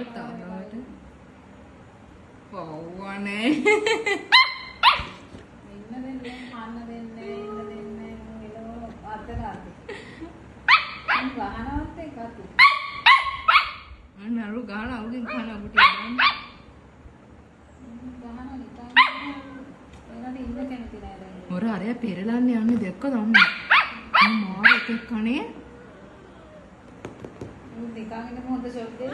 තාමට පව්වනේ ඉන්න දෙන්නේ කන්න දෙන්නේ ඉන්න දෙන්නේ එළවලු අතලාති මම ගහනවත් එකතු අනරු ගාන අවුගෙන් කන අපුටිය ගන්න ගහන නිකන් එනට ඉන්න කැමති නෑ දැන් මොර අරය පෙරලන්නේ යන්නේ දැක්කද අම්මා මාර එකක් කනේ නිකන් ඉන්න හොඳ ෂොට් එක